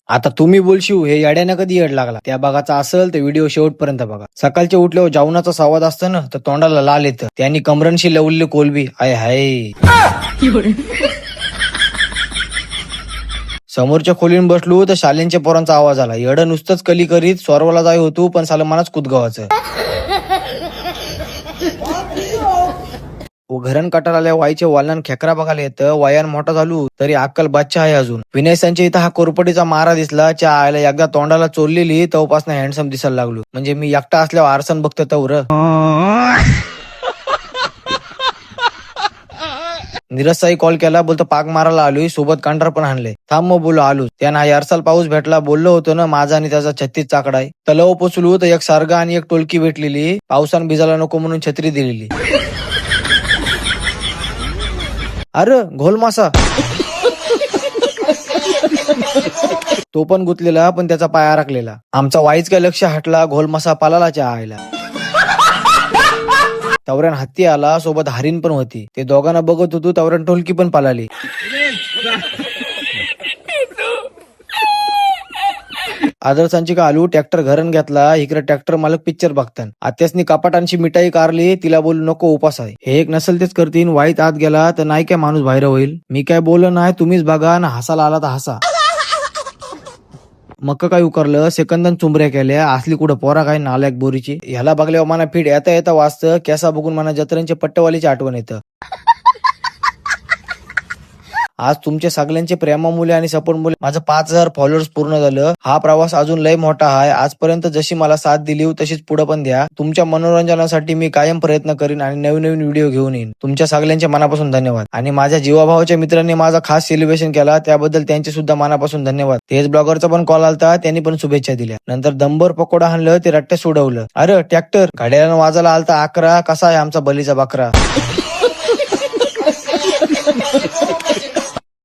आता तुम्ही बोलशिव हे येड्यानं कधी येड लागला. त्या भागाचा असेल तर व्हिडिओ शेवटपर्यंत बघा. सकाळच्या उठल्यावर जेवणाचा संवाद असतं ना तर तोंडाला लाल येतं. त्यांनी कमरणशी लवले कोलबी आय हाय. समोरच्या खोलीन बसलो तर शालेंच्या पोरांचा आवाज आला. येडं नुसतंच कली करीत स्वरवाला जाय होतो पण साला मनाच कुदगावाचं. घरण कटार आल्या वाईचे वालन खेकरा बघायला येतं. वयान मोठा झालो तरी अक्कल बादशा आहे अजून. विनय संजय इथं हा कोरपटीचा मारा दिसला. च्या आयला एकदा तोंडाला चोरलेली तेव्हापासून हँडसम दिसायला लागलो. म्हणजे मी एकटा असल्यावर आरसन बघतो तवर. निरजसाई कॉल केला, बोलतो पाक मारायला आलोय, सोबत कांड्रा पण आणले. थांब मग बोलो आलो. त्यांना यारसाल पाऊस भेटला. बोललो होतो ना माझा आणि त्याचा 36 चाकडा आहे. तलाव पोचलो तर एक सारगा आणि एक टोलकी भेटलेली. पावसान भिजायला नको म्हणून छत्री दिलेली. अरे घोल मासा तो पण गुतलेला पण त्याचा पाय अडकलेला. आमचा वाईच काय लक्ष हटला. घोल मासा पालालाच्या आईला. तवऱ्यान हत्ती आला, सोबत हरिण पण होती. ते दोघांना बघत होतो तवऱ्यान टोलकी पण पालाली. आदर्शांची का आलू ट्रॅक्टर घरण घेतला. इकडे ट्रॅक्टर मालक पिक्चर बघतान. आत्यासनी कपाटांची मिठाई कारली. तिला बोलू नको उपास आहे. हे एक नसल तेच करतीन. वाईट आत गेला तर नाही काय माणूस बाहेर होईल. मी काय बोललो नाही, तुम्हीच बघा ना. हसाला आला तर हसा. मक्क काय उकरलं, सेकंदन चुंबऱ्या केल्या. असली कुठं पोरा काय नालायक बोरीची. ह्याला बघल्यावर मना फीड येता येता वाचतं. केसा बघून मना जत्रेंचे पट्टवालीची आठवण येतं. आज तुमच्या सगळ्यांचे प्रेमामुळे आणि सपोर्टमुळे माझं 5000 फॉलोअर्स पूर्ण झालं. हा प्रवास अजून लय मोठा आहे. आजपर्यंत जशी मला साथ दिली तशीच पुढे पण द्या. तुमच्या मनोरंजनासाठी मी कायम प्रयत्न करीन आणि नवीन नवीन व्हिडिओ घेऊन येईन. तुमच्या सगळ्यांचे मनापासून धन्यवाद. आणि माझ्या जीवाभावाच्या मित्रांनी माझा खास सेलिब्रेशन केला त्याबद्दल त्यांचे सुद्धा मनापासून धन्यवाद. तेच ब्लॉगरचा पण कॉल आलता, त्यांनी पण शुभेच्छा दिल्या. नंतर दंबर पकोडा आणलं ते रट्ट्या सोडवलं. अरे ट्रॅक्टर घड्याळानं वाजायला आलता 11. कसा आहे आमचा बलीचा बकरा.